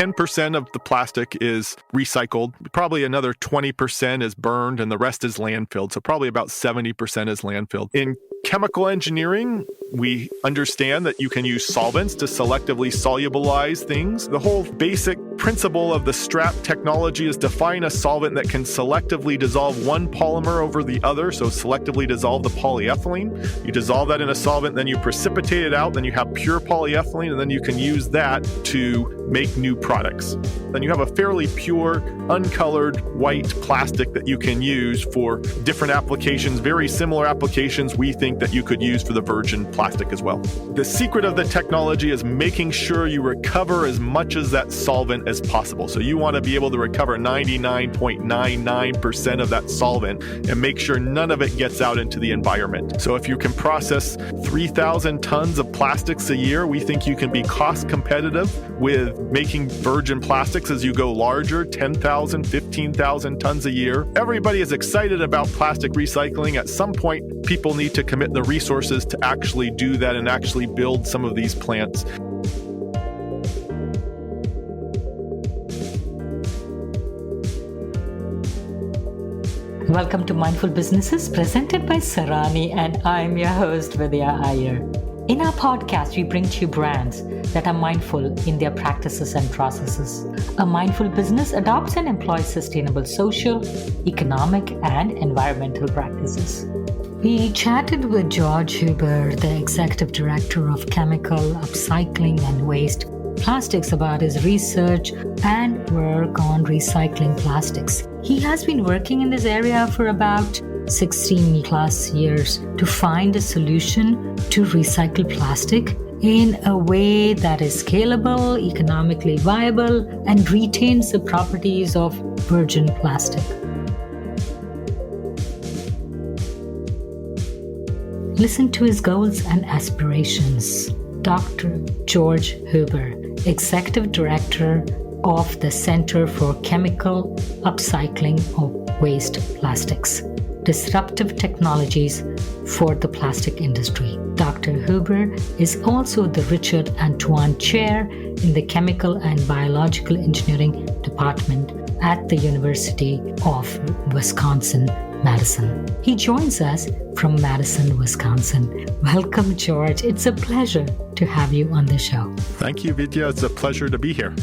10% of the plastic is recycled. Probably another 20% is burned and the rest is landfilled. So probably about 70% is landfilled. In chemical engineering, we understand that you can use solvents to selectively solubilize things. The whole basic principle of the strap technology is define a solvent that can selectively dissolve one polymer over the other, so selectively dissolve the polyethylene. You dissolve that in a solvent, then you precipitate it out, then you have pure polyethylene, and then you can use that to make new products. Then you have a fairly pure, uncolored white plastic that you can use for different applications, very similar applications we think that you could use for the virgin plastic as well. The secret of the technology is making sure you recover as much as that solvent as possible. So you want to be able to recover 99.99% of that solvent and make sure none of it gets out into the environment. So if you can process 3,000 tons of plastics a year, we think you can be cost competitive with making virgin plastics as you go larger, 10,000, 15,000 tons a year. Everybody is excited about plastic recycling. At some point, people need to commit the resources to actually do that and actually build some of these plants. Welcome to Mindful Businesses, presented by Sarani, and I'm your host, Vidya Iyer. In our podcast, we bring to you brands that are mindful in their practices and processes. A mindful business adopts and employs sustainable social, economic, and environmental practices. We chatted with George Huber, the Executive Director of Chemical, Upcycling, and Waste Plastics, about his research and work on recycling plastics. He has been working in this area for about 16 plus years to find a solution to recycle plastic in a way that is scalable, economically viable, and retains the properties of virgin plastic. Listen to his goals and aspirations. Dr. George Huber, Executive Director of the Center for Chemical Upcycling of Waste Plastics, Disruptive Technologies for the Plastic Industry. Dr. Huber is also the Richard Antoine Chair in the Chemical and Biological Engineering Department at the University of Wisconsin Madison. He joins us from Madison, Wisconsin. Welcome, George. It's a pleasure to have you on the show. Thank you, Vidya. It's a pleasure to be here.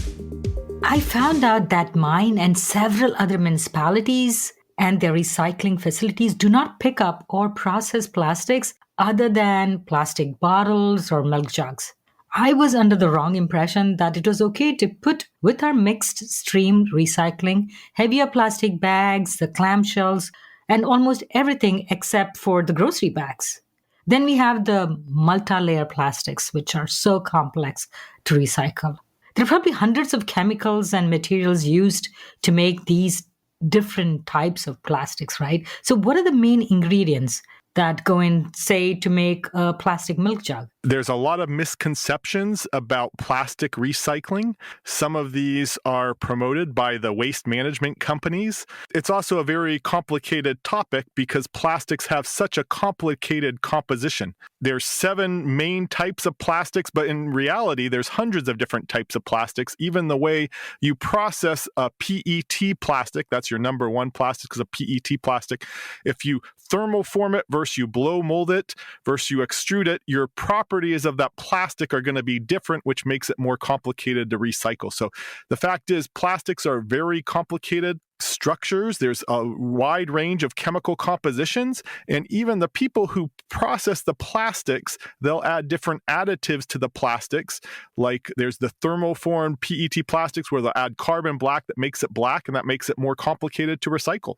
I found out that mine and several other municipalities and their recycling facilities do not pick up or process plastics other than plastic bottles or milk jugs. I was under the wrong impression that it was okay to put with our mixed stream recycling heavier plastic bags, the clamshells, and almost everything except for the grocery bags. Then we have the multi-layer plastics, which are so complex to recycle. There are probably hundreds of chemicals and materials used to make these different types of plastics, right? So what are the main ingredients that go in, say, to make a plastic milk jug? There's a lot of misconceptions about plastic recycling. Some of these are promoted by the waste management companies. It's also a very complicated topic because plastics have such a complicated composition. There's 7 main types of plastics, but in reality, there's hundreds of different types of plastics. Even the way you process a PET plastic, that's your number one plastic, because a PET plastic, if you thermoform it versus you blow mold it versus you extrude it, your properties of that plastic are going to be different, which makes it more complicated to recycle. So the fact is, plastics are very complicated structures. There's a wide range of chemical compositions, and even the people who process the plastics, they'll add different additives to the plastics. Like there's the thermoformed PET plastics where they'll add carbon black that makes it black, and that makes it more complicated to recycle.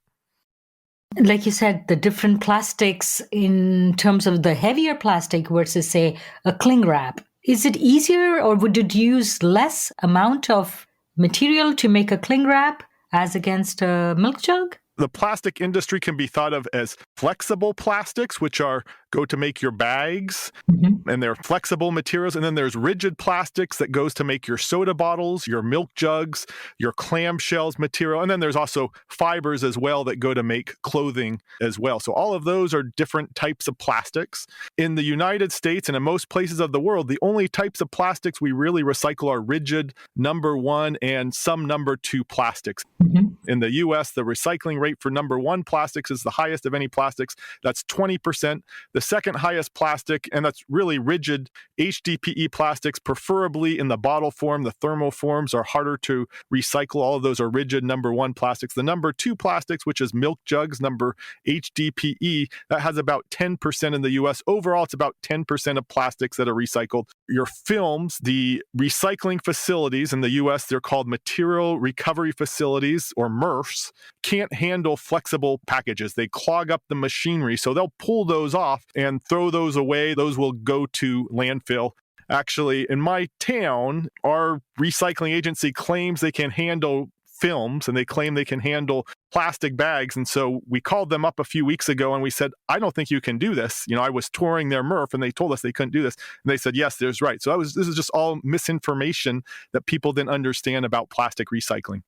Like you said, the different plastics in terms of the heavier plastic versus, say, a cling wrap. Is it easier, or would it use less amount of material to make a cling wrap as against a milk jug? The plastic industry can be thought of as flexible plastics, which are go to make your bags, Mm-hmm. and they're flexible materials. And then there's rigid plastics that goes to make your soda bottles, your milk jugs, your clamshells material. And then there's also fibers as well that go to make clothing as well. So all of those are different types of plastics. In the United States and in most places of the world, the only types of plastics we really recycle are rigid number 1 and some number 2 plastics. Mm-hmm. In the US, the recycling rate for number 1 plastics is the highest of any plastics. That's 20%. The second highest plastic, and that's really rigid HDPE plastics, preferably in the bottle form. The thermal forms are harder to recycle. All of those are rigid number 1 plastics. The number 2 plastics, which is milk jugs, number HDPE, that has about 10% in the US. Overall, it's about 10% of plastics that are recycled. Your films, the recycling facilities in the US, they're called material recovery facilities, or MRFs, can't handle flexible packages. They clog up the machinery, so they'll pull those off and throw those away. Those will go to landfill. Actually, in my town, our recycling agency claims they can handle films, and they claim they can handle plastic bags. And so we called them up a few weeks ago and we said, I don't think you can do this. I was touring their MRF and they told us they couldn't do this. And they said, yes, there's right. So this is just all misinformation that people didn't understand about plastic recycling.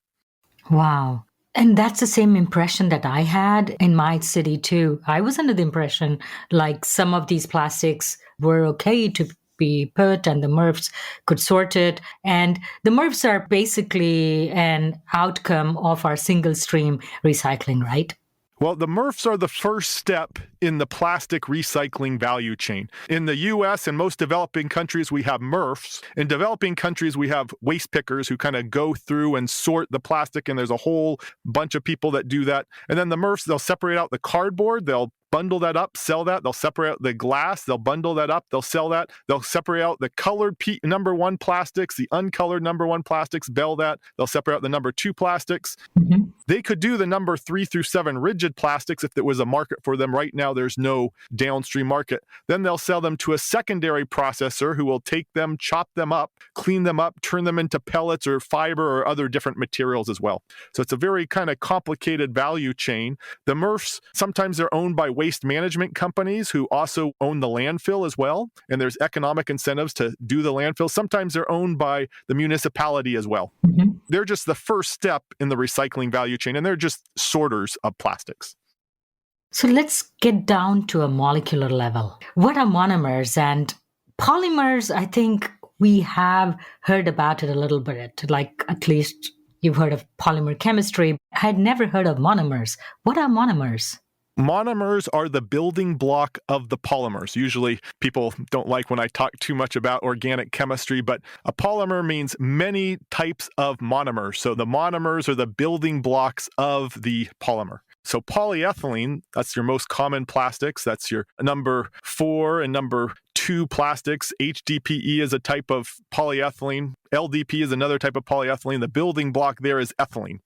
Wow. And that's the same impression that I had in my city too. I was under the impression like some of these plastics were okay to be put and the MRFs could sort it. And the MRFs are basically an outcome of our single stream recycling, right? Well, the MRFs are the first step in the plastic recycling value chain. In the US and most developing countries, we have MRFs. In developing countries, we have waste pickers who kind of go through and sort the plastic, and there's a whole bunch of people that do that. And then the MRFs, they'll separate out the cardboard, they'll bundle that up, sell that. They'll separate out the glass, they'll bundle that up, they'll sell that. They'll separate out the colored number 1 plastics, the uncolored number 1 plastics, bell that. They'll separate out the number 2 plastics. Mm-hmm. They could do the number 3 through 7 rigid plastics if there was a market for them. Right now, there's no downstream market. Then they'll sell them to a secondary processor who will take them, chop them up, clean them up, turn them into pellets or fiber or other different materials as well. So it's a very kind of complicated value chain. The MRFs, sometimes they're owned by waste management companies who also own the landfill as well. And there's economic incentives to do the landfill. Sometimes they're owned by the municipality as well. Mm-hmm. They're just the first step in the recycling value chain, and they're just sorters of plastics. So let's get down to a molecular level. What are monomers? And polymers, I think we have heard about it a little bit, like at least you've heard of polymer chemistry. I had never heard of monomers. What are monomers? Monomers are the building block of the polymers. Usually people don't like when I talk too much about organic chemistry, but a polymer means many types of monomers. So the monomers are the building blocks of the polymer. So polyethylene, that's your most common plastics. That's your number 4 and number 2 plastics. HDPE is a type of polyethylene. LDP is another type of polyethylene. The building block there is ethylene.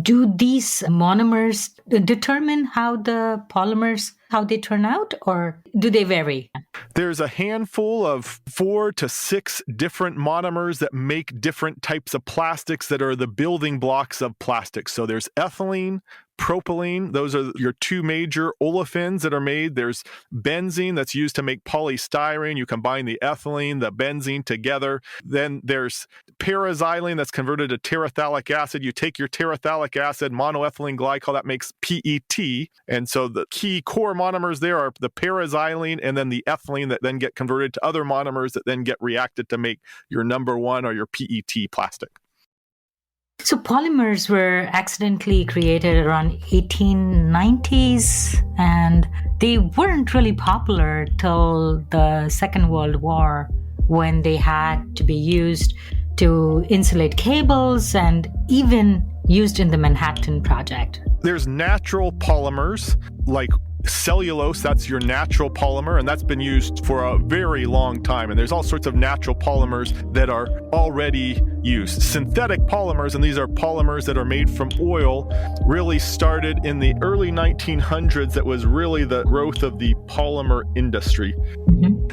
Do these monomers determine how the polymers, how they turn out, or do they vary? There's a handful of 4 to 6 different monomers that make different types of plastics that are the building blocks of plastics. So there's ethylene, propylene, those are your 2 major olefins that are made. There's benzene that's used to make polystyrene. You combine the ethylene, the benzene together. Then there's paraxylene that's converted to terephthalic acid. You take your terephthalic acid, monoethylene glycol, that makes PET. And so the key core monomers there are the paraxylene and then the ethylene that then get converted to other monomers that then get reacted to make your number 1 or your PET plastic. So polymers were accidentally created around 1890s, and they weren't really popular till the Second World War, when they had to be used to insulate cables and even used in the Manhattan Project. There's natural polymers like cellulose, that's your natural polymer, and that's been used for a very long time. And there's all sorts of natural polymers that are already used. Synthetic polymers, and these are polymers that are made from oil, really started in the early 1900s. That was really the growth of the polymer industry.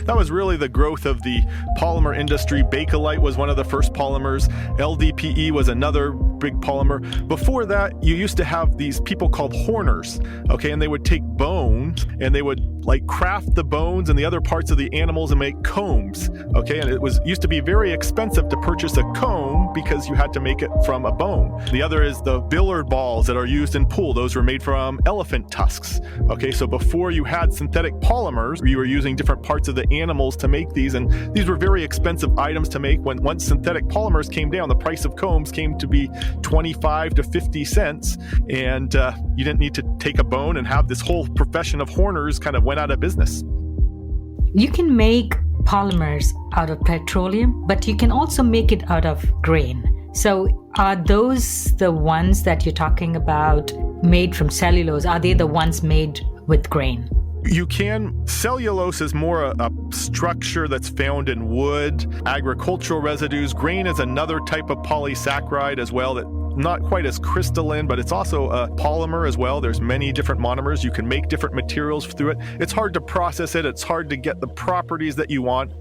That was really the growth of the polymer industry. Bakelite was one of the first polymers. LDPE was another big polymer. Before that, you used to have these people called horners, okay, and they would take bones and they would like craft the bones and the other parts of the animals and make combs. Okay, and it used to be very expensive to purchase a comb because you had to make it from a bone. The other is the billiard balls that are used in pool. Those were made from elephant tusks. Okay, so before you had synthetic polymers, you were using different parts of the animals to make these, and these were very expensive items to make. Once synthetic polymers came down, the price of combs came to be 25 to 50 cents, and you didn't need to take a bone and have this whole profession of horners kind of went out of business. You can make polymers out of petroleum, but you can also make it out of grain. So are those the ones that you're talking about made from cellulose? Are they the ones made with grain? You can. Cellulose is more a structure that's found in wood, agricultural residues. Grain is another type of polysaccharide as well that not quite as crystalline, but it's also a polymer as well. There's many different monomers. You can make different materials through it. It's hard to process it. It's hard to get the properties that you want.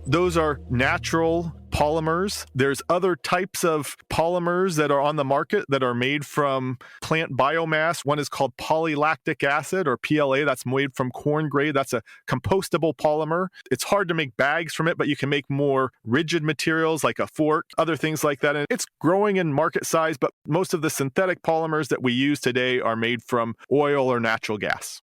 Those are natural polymers. There's other types of polymers that are on the market that are made from plant biomass. One is called polylactic acid, or PLA. That's made from corn grade. That's a compostable polymer. It's hard to make bags from it, but you can make more rigid materials like a fork, other things like that. And it's growing in market size, but most of the synthetic polymers that we use today are made from oil or natural gas.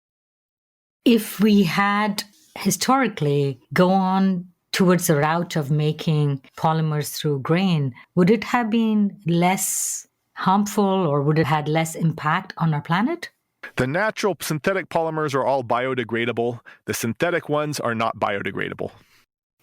If we had historically gone towards the route of making polymers through grain, would it have been less harmful, or would it have had less impact on our planet? The natural synthetic polymers are all biodegradable. The synthetic ones are not biodegradable.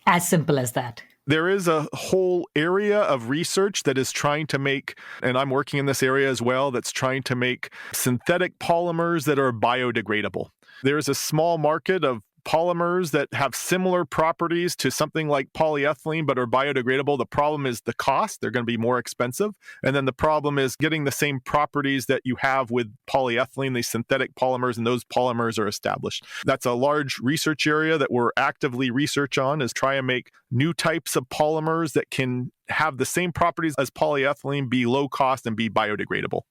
As simple as that. There is a whole area of research that is trying to make, and I'm working in this area as well, that's trying to make synthetic polymers that are biodegradable. There is a small market of polymers that have similar properties to something like polyethylene but are biodegradable. The problem is the cost. They're going to be more expensive. And then the problem is getting the same properties that you have with polyethylene, these synthetic polymers, and those polymers are established. That's a large research area that we're actively research on, is try and make new types of polymers that can have the same properties as polyethylene, be low cost, and be biodegradable.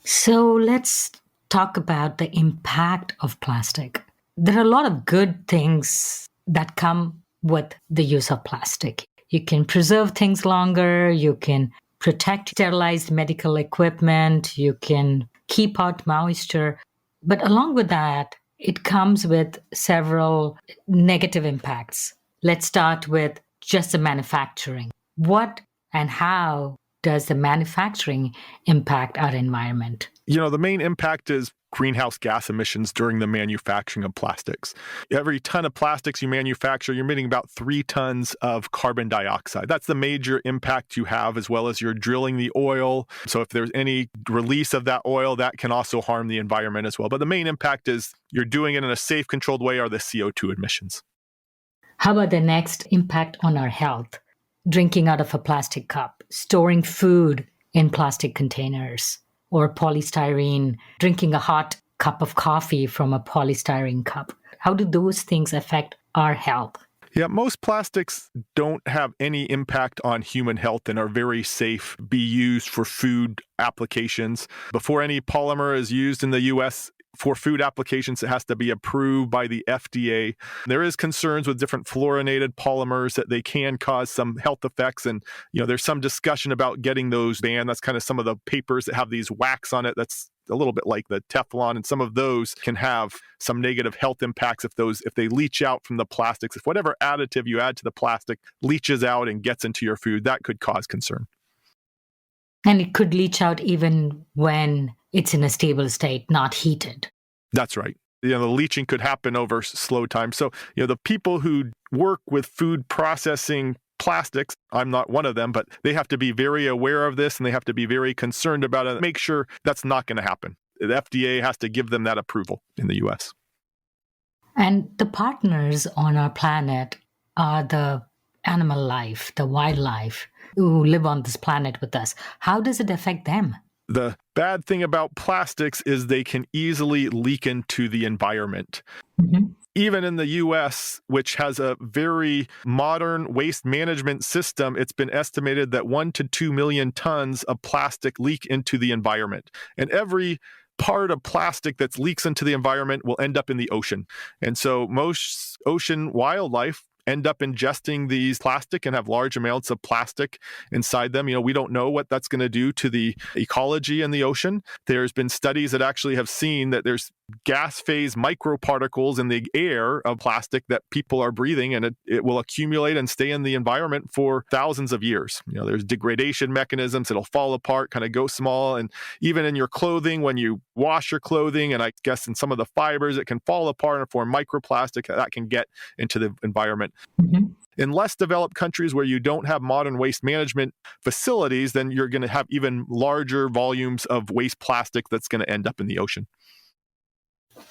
So let's talk about the impact of plastic. There are a lot of good things that come with the use of plastic. You can preserve things longer, you can protect sterilized medical equipment, you can keep out moisture. But along with that, it comes with several negative impacts. Let's start with just the manufacturing. What and how does the manufacturing impact our environment? The main impact is greenhouse gas emissions during the manufacturing of plastics. Every ton of plastics you manufacture, you're emitting about 3 tons of carbon dioxide. That's the major impact you have, as well as you're drilling the oil. So if there's any release of that oil, that can also harm the environment as well. But the main impact is you're doing it in a safe, controlled way, are the CO2 emissions. How about the next impact on our health? Drinking out of a plastic cup, storing food in plastic containers, or polystyrene, drinking a hot cup of coffee from a polystyrene cup. How do those things affect our health? Yeah, most plastics don't have any impact on human health and are very safe, be used for food applications. Before any polymer is used in the U.S., for food applications, it has to be approved by the FDA. There is concerns with different fluorinated polymers that they can cause some health effects. And, there's some discussion about getting those banned. That's kind of some of the papers that have these wax on it. That's a little bit like the Teflon. And some of those can have some negative health impacts if they leach out from the plastics. If whatever additive you add to the plastic leaches out and gets into your food, that could cause concern. And it could leach out even when it's in a stable state, not heated. That's right. The leaching could happen over slow time. So, the people who work with food processing plastics, I'm not one of them, but they have to be very aware of this and they have to be very concerned about it. Make sure that's not going to happen. The FDA has to give them that approval in the U.S. And the partners on our planet are the animal life, the wildlife who live on this planet with us. How does it affect them? The bad thing about plastics is they can easily leak into the environment. Even in the U.S., which has a very modern waste management system, it's been estimated that 1 to 2 million tons of plastic leak into the environment. And every part of plastic that leaks into the environment will end up in the ocean. And so most ocean wildlife end up ingesting these plastic and have large amounts of plastic inside them. We don't know what that's going to do to the ecology in the ocean. There's been studies that actually have seen that there's gas phase microparticles in the air of plastic that people are breathing, and it will accumulate and stay in the environment for thousands of years. There's degradation mechanisms. It'll fall apart, kind of go small. And even in your clothing, when you wash your clothing, and I guess in some of the fibers, it can fall apart and form microplastic that can get into the environment. Mm-hmm. In less developed countries where you don't have modern waste management facilities, then you're going to have even larger volumes of waste plastic that's going to end up in the ocean.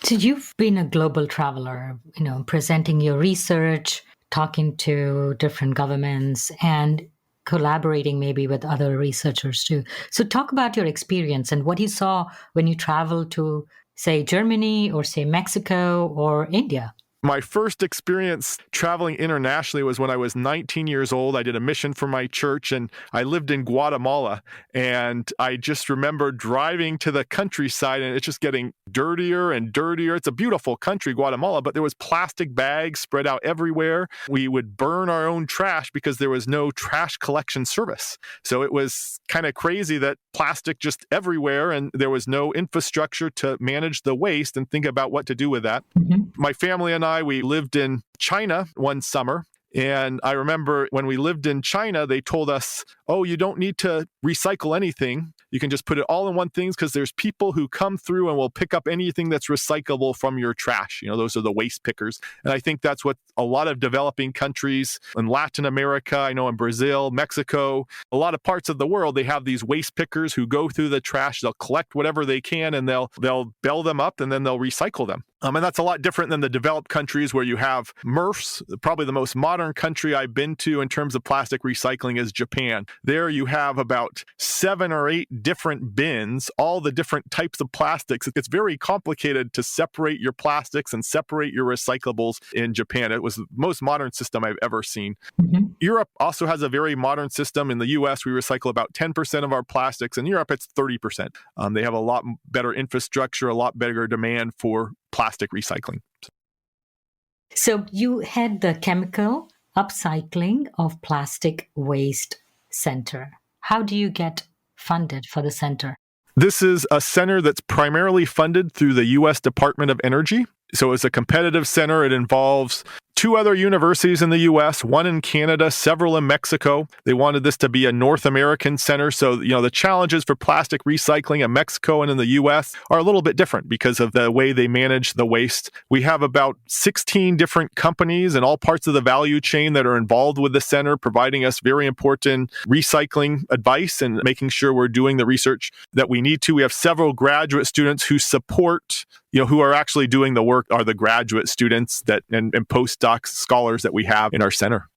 So you've been a global traveler, presenting your research, talking to different governments, and collaborating maybe with other researchers too. So talk about your experience and what you saw when you traveled to, say, Germany or, say, Mexico or India. My first experience traveling internationally was when I was 19 years old. I did a mission for my church, and I lived in Guatemala. And I just remember driving to the countryside, and it's just getting dirtier and dirtier. It's a beautiful country, Guatemala, but there was plastic bags spread out everywhere. We would burn our own trash because there was no trash collection service. So it was kind of crazy that plastic just everywhere, and there was no infrastructure to manage the waste and think about what to do with that. Mm-hmm. My family and we lived in China one summer. And I remember when we lived in China, they told us, oh, you don't need to recycle anything. You can just put it all in one thing because there's people who come through and will pick up anything that's recyclable from your trash. Those are the waste pickers. And I think that's what a lot of developing countries in Latin America, I know in Brazil, Mexico, a lot of parts of the world, they have these waste pickers who go through the trash. They'll collect whatever they can, and they'll bale them up, and then they'll recycle them. And that's a lot different than the developed countries where you have MRFs. Probably the most modern country I've been to in terms of plastic recycling is Japan. There you have about 7 or 8 different bins, all the different types of plastics. It's very complicated to separate your plastics and separate your recyclables in Japan. It was the most modern system I've ever seen. Mm-hmm. Europe also has a very modern system. In the US, we recycle about 10% of our plastics. In Europe, it's 30%. They have a lot better infrastructure, a lot bigger demand for plastic recycling. So you had the Chemical Upcycling of Plastic Waste Center. How do you get funded for the center? This is a center that's primarily funded through the U.S. Department of Energy. So it's a competitive center. It involves 2 other universities in the U.S., 1 in Canada, several in Mexico. They wanted this to be a North American center. So, the challenges for plastic recycling in Mexico and in the U.S. are a little bit different because of the way they manage the waste. We have about 16 different companies in all parts of the value chain that are involved with the center, providing us very important recycling advice and making sure we're doing the research that we need to. We have several graduate students who support, who are actually doing the work are the graduate students and postdoc scholars that we have in our center.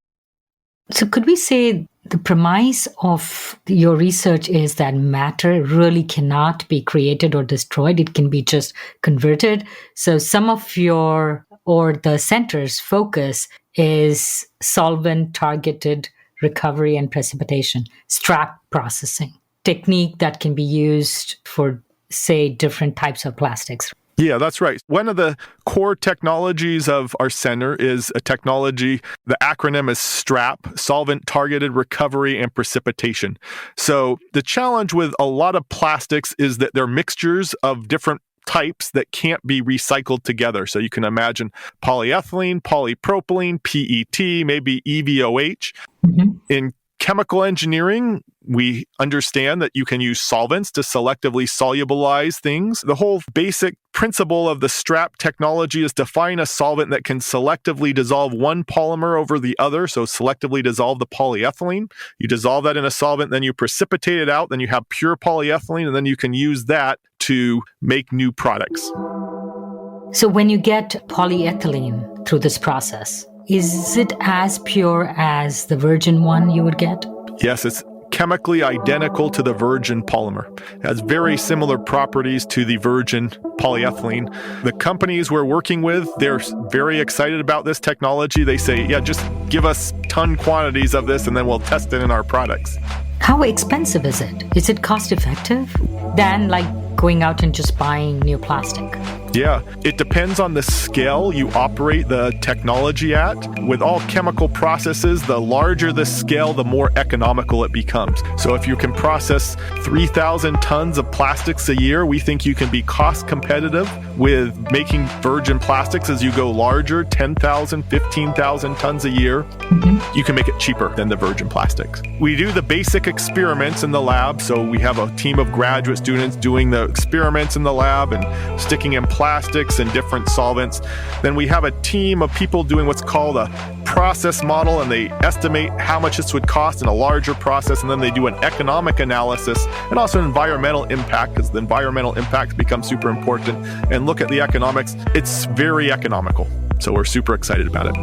So could we say the premise of your research is that matter really cannot be created or destroyed? It can be just converted. So some of the center's focus is solvent-targeted recovery and precipitation, strap processing, technique that can be used for, say, different types of plastics. Yeah, that's right. One of the core technologies of our center is a technology, the acronym is STRAP, solvent-targeted recovery and precipitation. So the challenge with a lot of plastics is that they're mixtures of different types that can't be recycled together. So you can imagine polyethylene, polypropylene, PET, maybe EVOH. Mm-hmm. In chemical engineering, we understand that you can use solvents to selectively solubilize things. The whole basic principle of the STRAP technology is to find a solvent that can selectively dissolve one polymer over the other, so selectively dissolve the polyethylene. You dissolve that in a solvent, then you precipitate it out, then you have pure polyethylene, and then you can use that to make new products. So when you get polyethylene through this process, is it as pure as the virgin one you would get? Yes, it's chemically identical to the virgin polymer. It has very similar properties to the virgin polyethylene. The companies we're working with, they're very excited about this technology. They say, yeah, just give us ton quantities of this and then we'll test it in our products. How expensive is it? Is it cost effective than like going out and just buying new plastic? Yeah, it depends on the scale you operate the technology at. With all chemical processes, the larger the scale, the more economical it becomes. So if you can process 3,000 tons of plastics a year, we think you can be cost competitive with making virgin plastics. As you go larger, 10,000, 15,000 tons a year, you can make it cheaper than the virgin plastics. We do the basic experiments in the lab. So we have a team of graduate students doing the experiments in the lab and sticking in plastics and different solvents. Then we have a team of people doing what's called a process model, and they estimate how much this would cost in a larger process, and then they do an economic analysis and also an environmental impact, because the environmental impact becomes super important, and look at the economics. It's very economical, so we're super excited about it.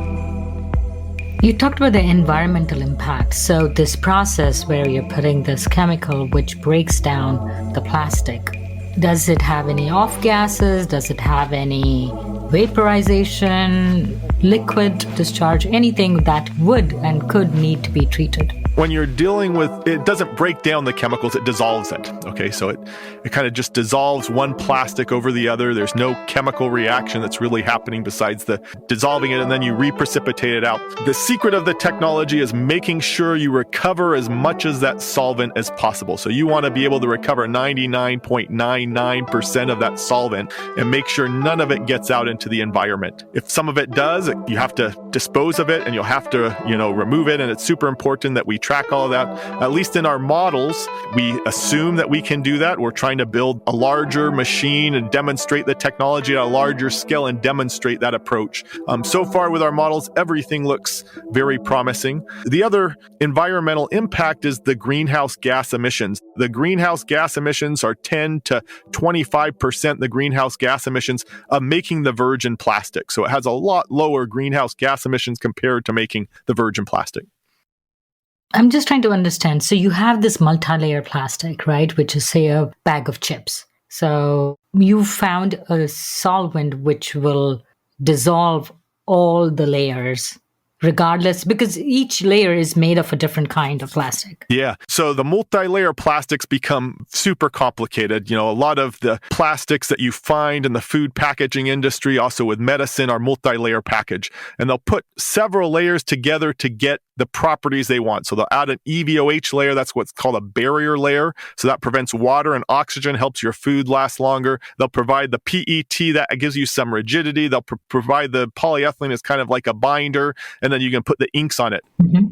You talked about the environmental impact. So this process where you're putting this chemical which breaks down the plastic, does it have any off gases? Does it have any vaporization, liquid discharge, anything that would and could need to be treated? When you're dealing with, it doesn't break down the chemicals, it dissolves it. Okay, so it kind of just dissolves one plastic over the other. There's no chemical reaction that's really happening besides the dissolving it, and then you reprecipitate it out. The secret of the technology is making sure you recover as much of that solvent as possible. So you want to be able to recover 99.99% of that solvent and make sure none of it gets out into the environment. If some of it does, you have to dispose of it and you'll have to, remove it. And it's super important that we track all of that. At least in our models, we assume that we can do that. We're trying to build a larger machine and demonstrate the technology at a larger scale and demonstrate that approach. So far with our models, everything looks very promising. The other environmental impact is the greenhouse gas emissions. The greenhouse gas emissions are 10 to 25% the greenhouse gas emissions of making the virgin plastic. So it has a lot lower greenhouse gas emissions compared to making the virgin plastic. I'm just trying to understand. So you have this multi-layer plastic, right? Which is, say, a bag of chips. So you found a solvent which will dissolve all the layers regardless, because each layer is made of a different kind of plastic. Yeah. So the multi-layer plastics become super complicated. A lot of the plastics that you find in the food packaging industry, also with medicine, are multi-layer package. And they'll put several layers together to get the properties they want. So they'll add an EVOH layer. That's what's called a barrier layer. So that prevents water and oxygen, helps your food last longer. They'll provide the PET that gives you some rigidity. They'll provide the polyethylene as kind of like a binder, and then you can put the inks on it.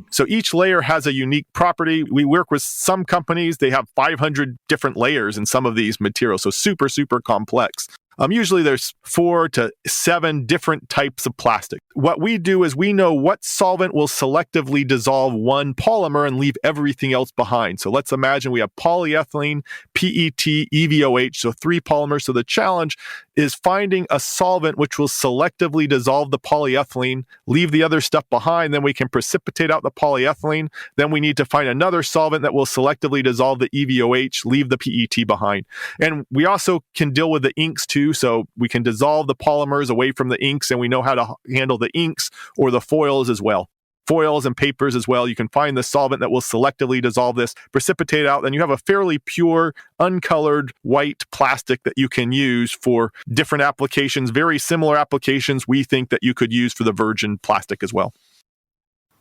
So each layer has a unique property. We work with some companies, they have 500 different layers in some of these materials. So super, super complex. Usually there's 4 to 7 different types of plastic. What we do is we know what solvent will selectively dissolve one polymer and leave everything else behind. So let's imagine we have polyethylene, PET, EVOH, so 3 polymers. So the challenge is finding a solvent which will selectively dissolve the polyethylene, leave the other stuff behind, then we can precipitate out the polyethylene. Then we need to find another solvent that will selectively dissolve the EVOH, leave the PET behind. And we also can deal with the inks too. So we can dissolve the polymers away from the inks, and we know how to handle the inks or the foils as well. Foils and papers as well. You can find the solvent that will selectively dissolve this, precipitate out, then you have a fairly pure, uncolored white plastic that you can use for different applications, very similar applications we think that you could use for the virgin plastic as well.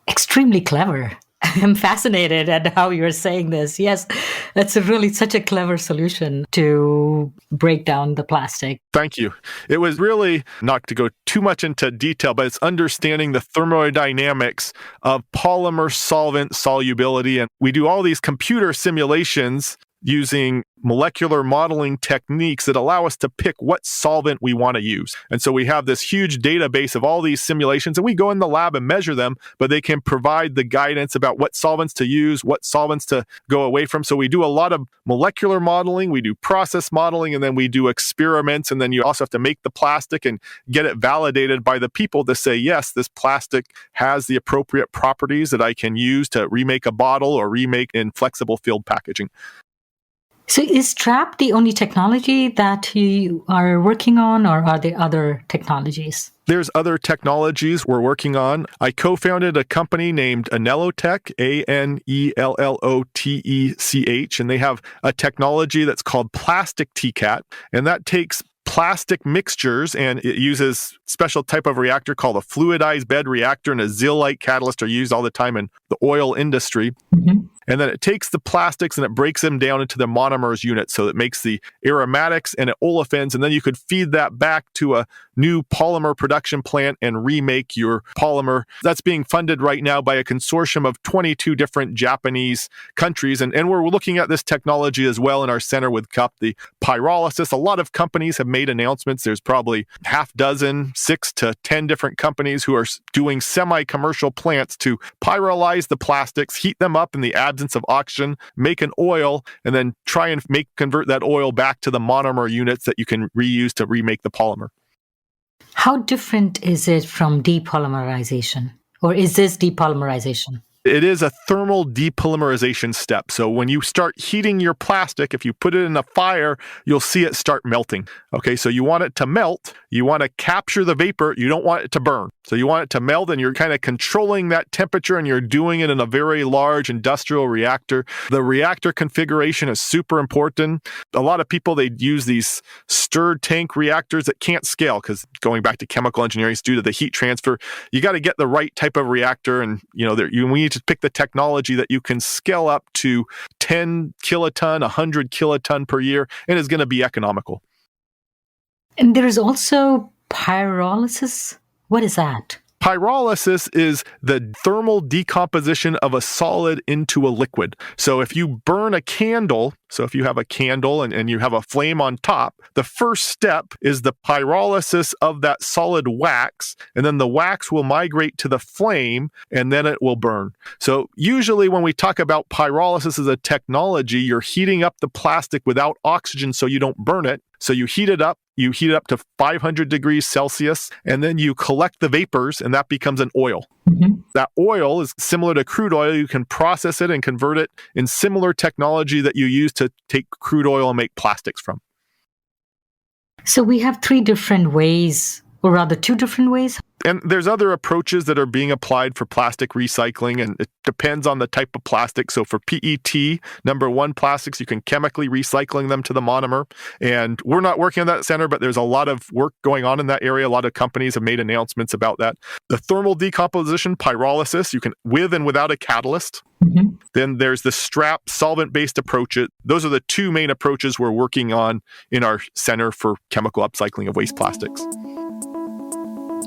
Extremely clever. I'm fascinated at how you're saying this. Yes, that's really such a clever solution to break down the plastic. Thank you. It was really, not to go too much into detail, but it's understanding the thermodynamics of polymer solvent solubility. And we do all these computer simulations using molecular modeling techniques that allow us to pick what solvent we want to use. And so we have this huge database of all these simulations, and we go in the lab and measure them, but they can provide the guidance about what solvents to use, what solvents to go away from. So we do a lot of molecular modeling, we do process modeling, and then we do experiments. And then you also have to make the plastic and get it validated by the people to say, yes, this plastic has the appropriate properties that I can use to remake a bottle or remake in flexible filled packaging. So is trap the only technology that you are working on, or are there other technologies? There's other technologies we're working on. I co-founded a company named Anellotech, Anellotech, and they have a technology that's called plastic TCAT, and that takes plastic mixtures and it uses special type of reactor called a fluidized bed reactor, and a zeolite catalyst are used all the time in the oil industry. Mm-hmm. And then it takes the plastics and it breaks them down into the monomers unit. So it makes the aromatics and olefins, and then you could feed that back to a new polymer production plant and remake your polymer. That's being funded right now by a consortium of 22 different Japanese countries. And we're looking at this technology as well in our center with CUWP, the pyrolysis. A lot of companies have made announcements. There's probably half dozen, 6 to 10 different companies who are doing semi-commercial plants to pyrolyze the plastics, heat them up in the absence of oxygen, make an oil, and then try and convert that oil back to the monomer units that you can reuse to remake the polymer. How different is it from depolymerization? Or is this depolymerization? It is a thermal depolymerization step. So when you start heating your plastic, if you put it in a fire, you'll see it start melting. Okay, so you want it to melt. You want to capture the vapor. You don't want it to burn. So you want it to melt, and you're kind of controlling that temperature, and you're doing it in a very large industrial reactor. The reactor configuration is super important. A lot of people, they use these stirred tank reactors that can't scale because, going back to chemical engineering, it's due to the heat transfer. You got to get the right type of reactor, and we need to pick the technology that you can scale up to 10 kiloton, 100 kiloton per year, and is going to be economical. And there is also pyrolysis. What is that? Pyrolysis is the thermal decomposition of a solid into a liquid. So if you burn a candle, so if you have a candle and you have a flame on top, the first step is the pyrolysis of that solid wax, and then the wax will migrate to the flame, and then it will burn. So usually when we talk about pyrolysis as a technology, you're heating up the plastic without oxygen so you don't burn it. So you heat it up. You heat it up to 500 degrees Celsius, and then you collect the vapors, and that becomes an oil. Mm-hmm. That oil is similar to crude oil. You can process it and convert it in similar technology that you use to take crude oil and make plastics from. So we have 3 different ways, or rather 2 different ways. And there's other approaches that are being applied for plastic recycling, and it depends on the type of plastic. So for PET, number 1 plastics, you can chemically recycling them to the monomer. And we're not working on that center, but there's a lot of work going on in that area. A lot of companies have made announcements about that. The thermal decomposition, pyrolysis, you can with and without a catalyst. Mm-hmm. Then there's the strap solvent-based approach. Those are the 2 main approaches we're working on in our Center for Chemical Upcycling of Waste Plastics.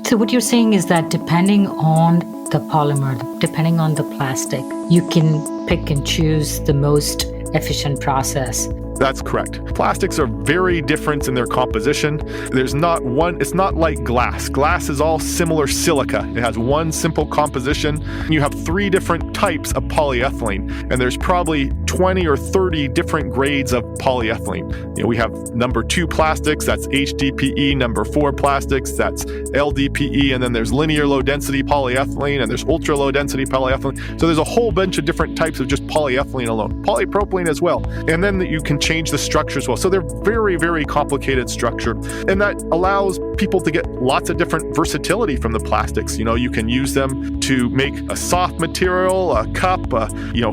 So what you're saying is that depending on the polymer, depending on the plastic, you can pick and choose the most efficient process. That's correct. Plastics are very different in their composition. There's not one, it's not like glass. Glass is all similar silica. It has one simple composition. You have 3 different types of polyethylene, and there's probably 20 or 30 different grades of polyethylene. We have number 2 plastics, that's HDPE, number 4 plastics, that's LDPE, and then there's linear low density polyethylene, and there's ultra low density polyethylene. So there's a whole bunch of different types of just polyethylene alone. Polypropylene as well. And then you can change the structure as well. So they're very, very complicated structure. And that allows people to get lots of different versatility from the plastics. You can use them to make a soft material, a cup,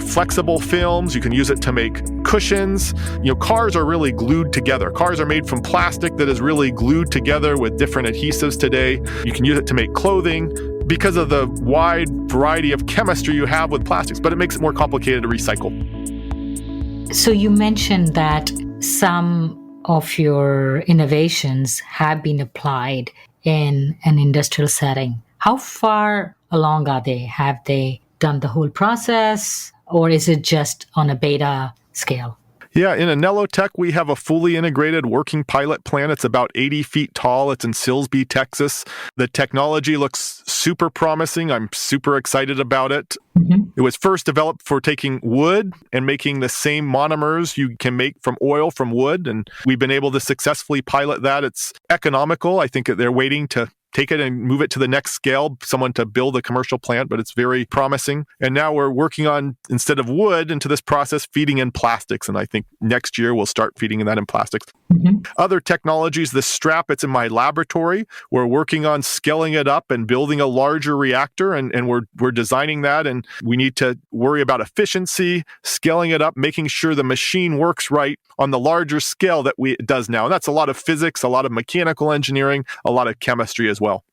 flexible films. You can use it to make cushions. Cars are really glued together. Cars are made from plastic that is really glued together with different adhesives today. You can use it to make clothing because of the wide variety of chemistry you have with plastics, but it makes it more complicated to recycle. So you mentioned that some of your innovations have been applied in an industrial setting. How far along are they? Have they done the whole process, or is it just on a beta scale? Yeah, in Anellotech, we have a fully integrated working pilot plant. It's about 80 feet tall. It's in Silsbee, Texas. The technology looks super promising. I'm super excited about it. Mm-hmm. It was first developed for taking wood and making the same monomers you can make from oil from wood. And we've been able to successfully pilot that. It's economical. I think they're waiting to take it and move it to the next scale, someone to build a commercial plant, but it's very promising. And now we're working on, instead of wood into this process, feeding in plastics. And I think next year we'll start feeding that in plastics. Other technologies, the strap, it's in my laboratory. We're working on scaling it up and building a larger reactor, and we're designing that. And we need to worry about efficiency, scaling it up, making sure the machine works right on the larger scale that it does now. And that's a lot of physics, a lot of mechanical engineering, a lot of chemistry as well.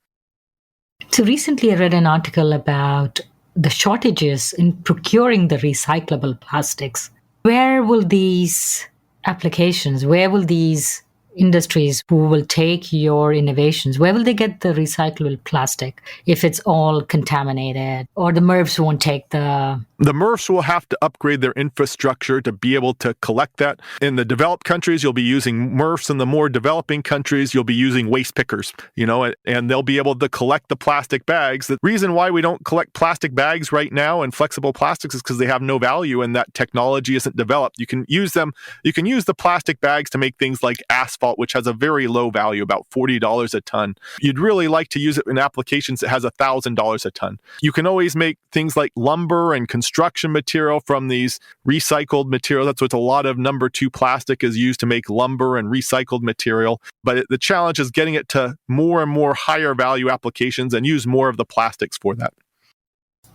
So recently I read an article about the shortages in procuring the recyclable plastics. Where will these applications, where will these industries who will take your innovations, where will they get the recyclable plastic if it's all contaminated, or the MRFs won't take the MRFs will have to upgrade their infrastructure to be able to collect that. In the developed countries, you'll be using MRFs. In the more developing countries, you'll be using waste pickers, and they'll be able to collect the plastic bags. The reason why we don't collect plastic bags right now and flexible plastics is because they have no value and that technology isn't developed. You can use the plastic bags to make things like asphalt, which has a very low value, about $40 a ton. You'd really like to use it in applications that has $1,000 a ton. You can always make things like lumber and construction material from these recycled materials. That's what a lot of number 2 plastic is used to make lumber and recycled material. But the challenge is getting it to more and more higher value applications and use more of the plastics for that.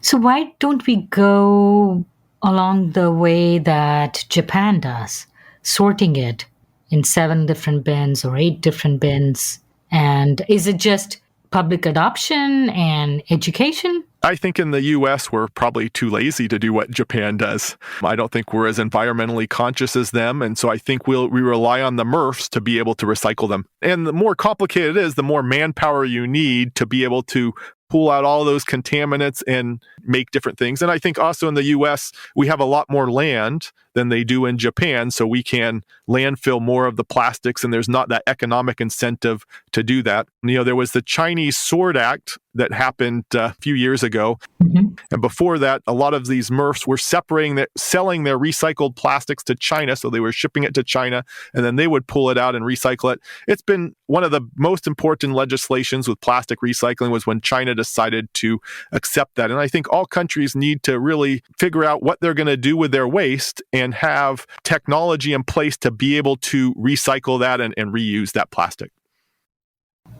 So why don't we go along the way that Japan does, sorting it in 7 different bins or 8 different bins? And is it just public adoption and education? I think in the US, we're probably too lazy to do what Japan does. I don't think we're as environmentally conscious as them. And so I think we rely on the MRFs to be able to recycle them. And the more complicated it is, the more manpower you need to be able to pull out all those contaminants and make different things. And I think also in the US, we have a lot more land than they do in Japan, so we can landfill more of the plastics, and there's not that economic incentive to do that. There was the Chinese Sword Act that happened a few years ago. And before that, a lot of these MRFs were selling their recycled plastics to China. So they were shipping it to China, and then they would pull it out and recycle it. It's been one of the most important legislations with plastic recycling was when China decided to accept that. And I think all countries need to really figure out what they're going to do with their waste and have technology in place to be able to recycle that and reuse that plastic.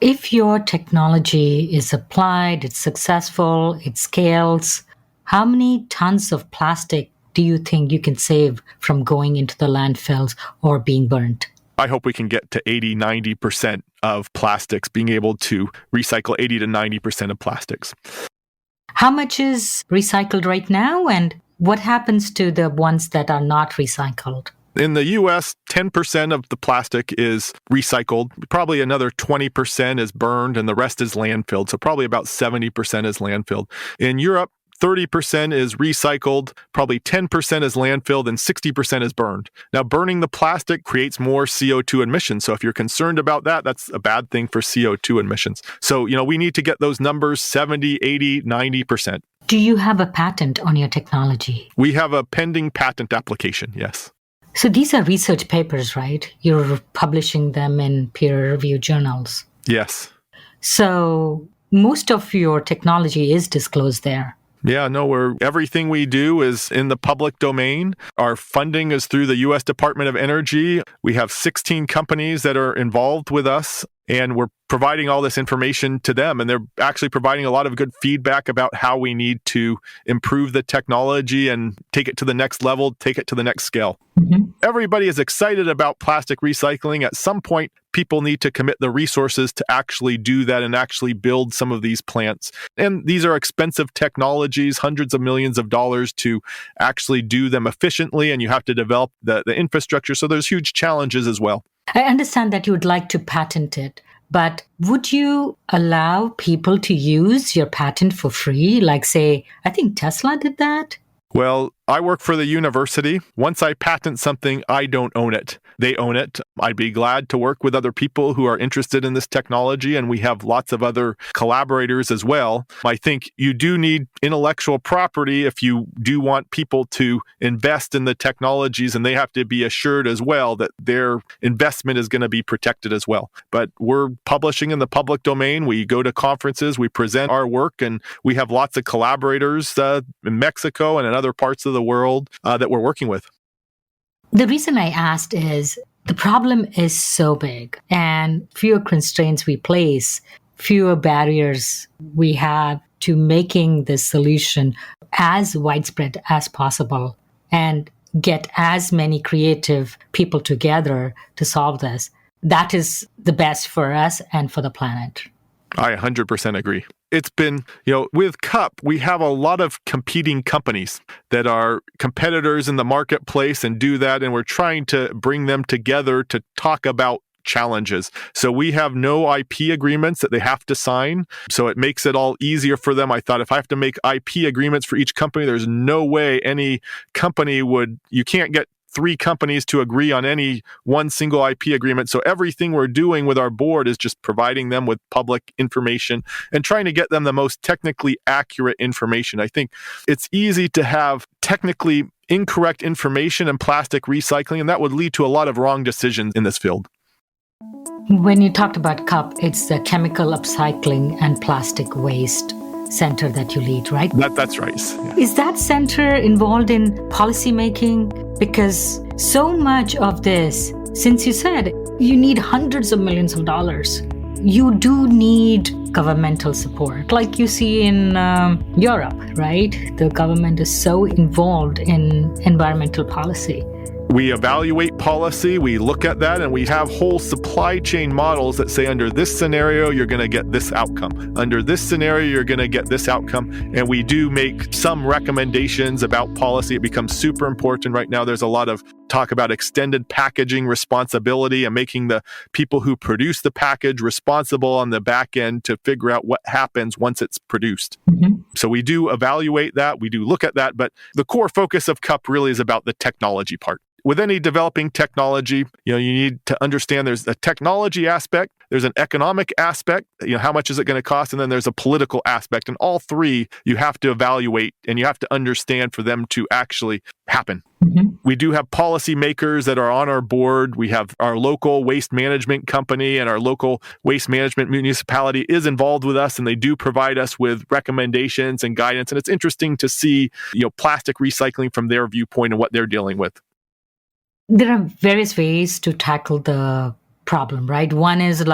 If your technology is applied, it's successful, it scales, how many tons of plastic do you think you can save from going into the landfills or being burnt? I hope we can get to 80-90% of plastics, being able to recycle 80 to 90% of plastics. How much is recycled right now, and what happens to the ones that are not recycled? In the US, 10% of the plastic is recycled. Probably another 20% is burned, and the rest is landfilled. So probably about 70% is landfilled. In Europe, 30% is recycled, probably 10% is landfilled, and 60% is burned. Now, burning the plastic creates more CO2 emissions. So if you're concerned about that, that's a bad thing for CO2 emissions. So, we need to get those numbers 70, 80, 90%. Do you have a patent on your technology? We have a pending patent application, yes. So these are research papers, right? You're publishing them in peer-reviewed journals. Yes. So most of your technology is disclosed there. Yeah, no, everything we do is in the public domain. Our funding is through the U.S. Department of Energy. We have 16 companies that are involved with us, and we're providing all this information to them. And they're actually providing a lot of good feedback about how we need to improve the technology and take it to the next level, take it to the next scale. Everybody is excited about plastic recycling. At some point, people need to commit the resources to actually do that and actually build some of these plants. And these are expensive technologies, hundreds of millions of dollars to actually do them efficiently, and you have to develop the infrastructure. So there's huge challenges as well. I understand that you would like to patent it, but would you allow people to use your patent for free? Like, say, I think Tesla did that. Well, I work for the university. Once I patent something, I don't own it. They own it. I'd be glad to work with other people who are interested in this technology, and we have lots of other collaborators as well. I think you do need intellectual property if you do want people to invest in the technologies, and they have to be assured as well that their investment is going to be protected as well. But we're publishing in the public domain. We go to conferences, we present our work, and we have lots of collaborators in Mexico and in other parts of the world that we're working with. The reason I asked is the problem is so big, and fewer constraints we place, fewer barriers we have to making this solution as widespread as possible and get as many creative people together to solve this. That is the best for us and for the planet. I 100% agree. It's been, with CUWP, we have a lot of competing companies that are competitors in the marketplace and do that, and we're trying to bring them together to talk about challenges. So we have no IP agreements that they have to sign. So it makes it all easier for them. I thought if I have to make IP agreements for each company, there's no way any company you can't get 3 companies to agree on any one single IP agreement. So everything we're doing with our board is just providing them with public information and trying to get them the most technically accurate information. I think it's easy to have technically incorrect information in plastic recycling, and that would lead to a lot of wrong decisions in this field. When you talked about CUWP, it's the Chemical Upcycling and Plastic Waste Center that you lead, right? That's right. Yeah. Is that center involved in policymaking? Because so much of this, since you said you need hundreds of millions of dollars, you do need governmental support, like you see in Europe, right? The government is so involved in environmental policy. We evaluate policy, we look at that, and we have whole supply chain models that say under this scenario, you're going to get this outcome. Under this scenario, you're going to get this outcome. And we do make some recommendations about policy. It becomes super important right now. There's a lot of talk about extended packaging responsibility and making the people who produce the package responsible on the back end to figure out what happens once it's produced. Mm-hmm. So we do evaluate that, we do look at that, but the core focus of CUWP really is about the technology part. With any developing technology, you need to understand there's a technology aspect, there's an economic aspect, how much is it going to cost, and then there's a political aspect. And all three you have to evaluate and you have to understand for them to actually happen. Mm-hmm. We do have policymakers that are on our board. We have our local waste management company, and our local waste management municipality is involved with us, and they do provide us with recommendations and guidance. And it's interesting to see, plastic recycling from their viewpoint and what they're dealing with. There are various ways to tackle the problem, right? One is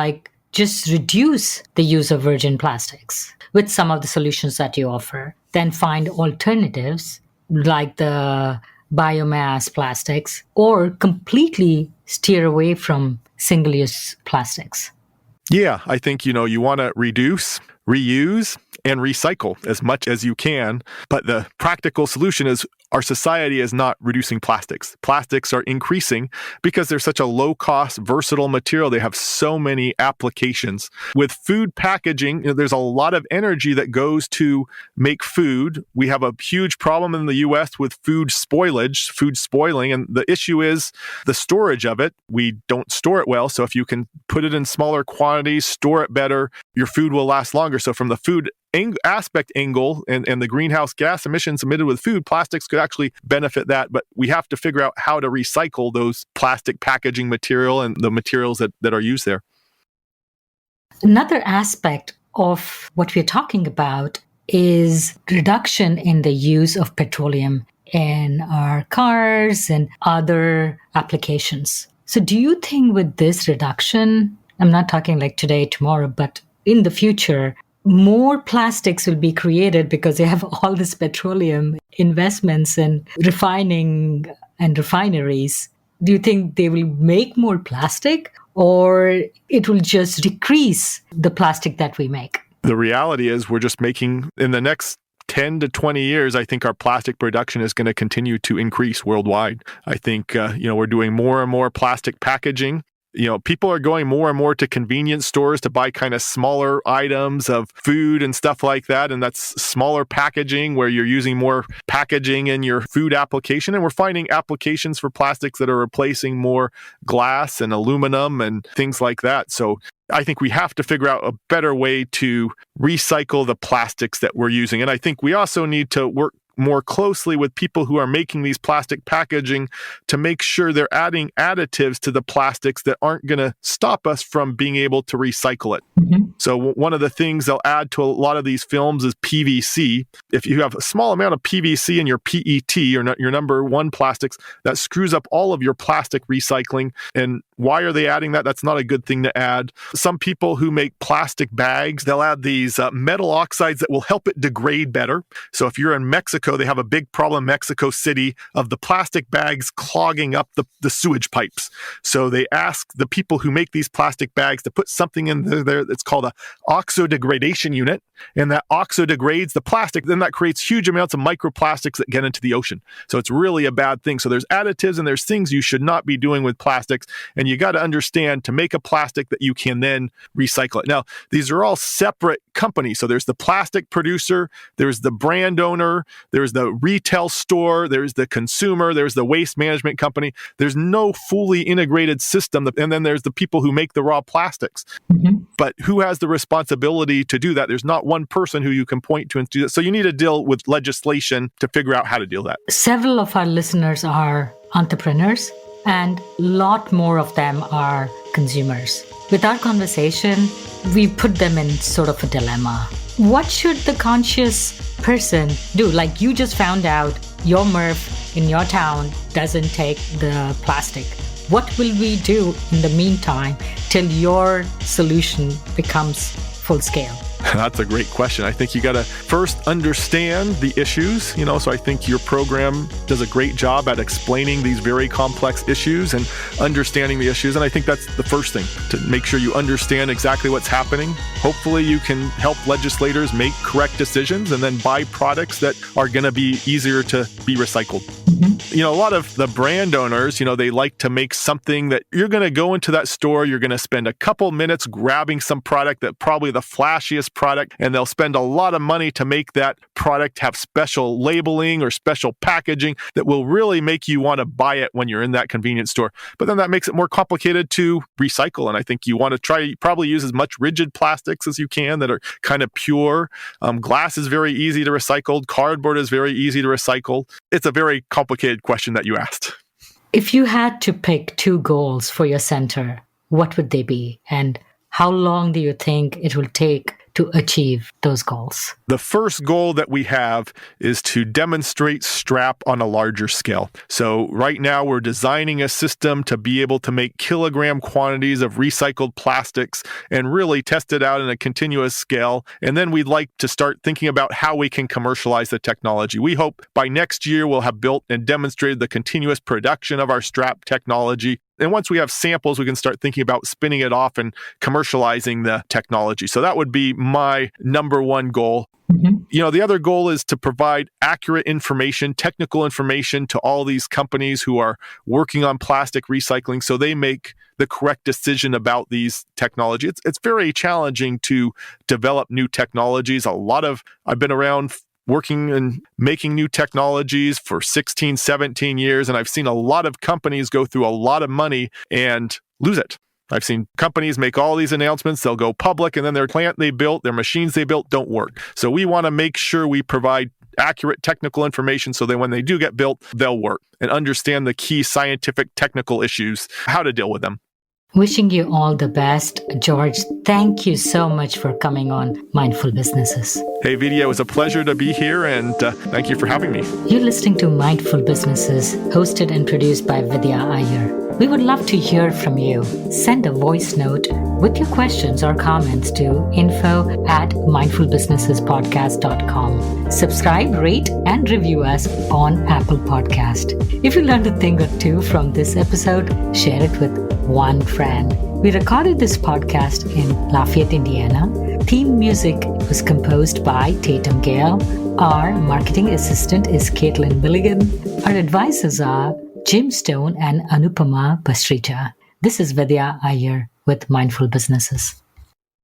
just reduce the use of virgin plastics with some of the solutions that you offer. Then find alternatives like the biomass plastics, or completely steer away from single-use plastics. Yeah, I think, you want to reduce, reuse, and recycle as much as you can. But the practical solution is our society is not reducing plastics. Plastics are increasing because they're such a low-cost, versatile material. They have so many applications. With food packaging, there's a lot of energy that goes to make food. We have a huge problem in the U.S. with food spoilage, food spoiling, and the issue is the storage of it. We don't store it well, so if you can put it in smaller quantities, store it better, your food will last longer. So from the food aspect angle and the greenhouse gas emissions emitted with food, plastics could actually benefit that. But we have to figure out how to recycle those plastic packaging material and the materials that are used there. Another aspect of what we're talking about is reduction in the use of petroleum in our cars and other applications. So do you think with this reduction, I'm not talking like today, tomorrow, but in the future, more plastics will be created because they have all this petroleum investments in refining and refineries? Do you think they will make more plastic, or it will just decrease the plastic that we make? The reality is we're just making, in the next 10 to 20 years, I think our plastic production is going to continue to increase worldwide. I think, we're doing more and more plastic packaging. People are going more and more to convenience stores to buy kind of smaller items of food and stuff like that. And that's smaller packaging where you're using more packaging in your food application. And we're finding applications for plastics that are replacing more glass and aluminum and things like that. So I think we have to figure out a better way to recycle the plastics that we're using. And I think we also need to work more closely with people who are making these plastic packaging to make sure they're adding additives to the plastics that aren't going to stop us from being able to recycle it. Mm-hmm. So one of the things they'll add to a lot of these films is PVC. If you have a small amount of PVC in your PET or your number one plastics, that screws up all of your plastic recycling. And why are they adding that? That's not a good thing to add. Some people who make plastic bags, they'll add these metal oxides that will help it degrade better. So if you're in Mexico, they have a big problem in Mexico City of the plastic bags clogging up the sewage pipes. So they ask the people who make these plastic bags to put something in there that's called a oxo-degradation unit, and that oxo-degrades the plastic. Then that creates huge amounts of microplastics that get into the ocean. So it's really a bad thing. So there's additives and there's things you should not be doing with plastics, and you got to understand to make a plastic that you can then recycle it. Now, these are all separate companies. So there's the plastic producer, there's the brand owner, there's the retail store, there's the consumer, there's the waste management company. There's no fully integrated system. And then there's the people who make the raw plastics. Mm-hmm. But who has the responsibility to do that? There's not one person who you can point to and do that. So you need to deal with legislation to figure out how to deal with that. Several of our listeners are entrepreneurs, and a lot more of them are consumers. With our conversation, we put them in sort of a dilemma. What should the conscious person do? Like, you just found out your MRF in your town doesn't take the plastic. What will we do in the meantime till your solution becomes full scale? That's a great question. I think you got to first understand the issues, so I think your program does a great job at explaining these very complex issues and understanding the issues. And I think that's the first thing, to make sure you understand exactly what's happening. Hopefully you can help legislators make correct decisions and then buy products that are going to be easier to be recycled. Mm-hmm. A lot of the brand owners, they like to make something that you're going to go into that store, you're going to spend a couple minutes grabbing some product that probably the flashiest product, and they'll spend a lot of money to make that product have special labeling or special packaging that will really make you want to buy it when you're in that convenience store. But then that makes it more complicated to recycle. And I think you want to probably use as much rigid plastics as you can that are kind of pure. Glass is very easy to recycle. Cardboard is very easy to recycle. It's a very complicated question that you asked. If you had to pick 2 goals for your center, what would they be? And how long do you think it will take to achieve those goals? The first goal that we have is to demonstrate STRAP on a larger scale. So right now we're designing a system to be able to make kilogram quantities of recycled plastics and really test it out in a continuous scale. And then we'd like to start thinking about how we can commercialize the technology. We hope by next year we'll have built and demonstrated the continuous production of our STRAP technology. And once we have samples, we can start thinking about spinning it off and commercializing the technology. So that would be my number one goal. Mm-hmm. The other goal is to provide accurate information, technical information to all these companies who are working on plastic recycling so they make the correct decision about these technologies. It's very challenging to develop new technologies. I've been around working and making new technologies for 16, 17 years, and I've seen a lot of companies go through a lot of money and lose it. I've seen companies make all these announcements, they'll go public, and then their plant they built, their machines they built don't work. So we want to make sure we provide accurate technical information so that when they do get built, they'll work and understand the key scientific technical issues, how to deal with them. Wishing you all the best. George, thank you so much for coming on Mindful Businesses. Hey, Vidya, it was a pleasure to be here, and thank you for having me. You're listening to Mindful Businesses, hosted and produced by Vidya Iyer. We would love to hear from you. Send a voice note with your questions or comments to info@mindfulbusinessespodcast.com. Subscribe, rate, and review us on Apple Podcast. If you learned a thing or two from this episode, share it with one friend. We recorded this podcast in Lafayette, Indiana. Theme music was composed by Tatum Gale. Our marketing assistant is Caitlin Milligan. Our advisors are Jim Stone and Anupama Bastrija. This is Vidya Iyer with Mindful Businesses.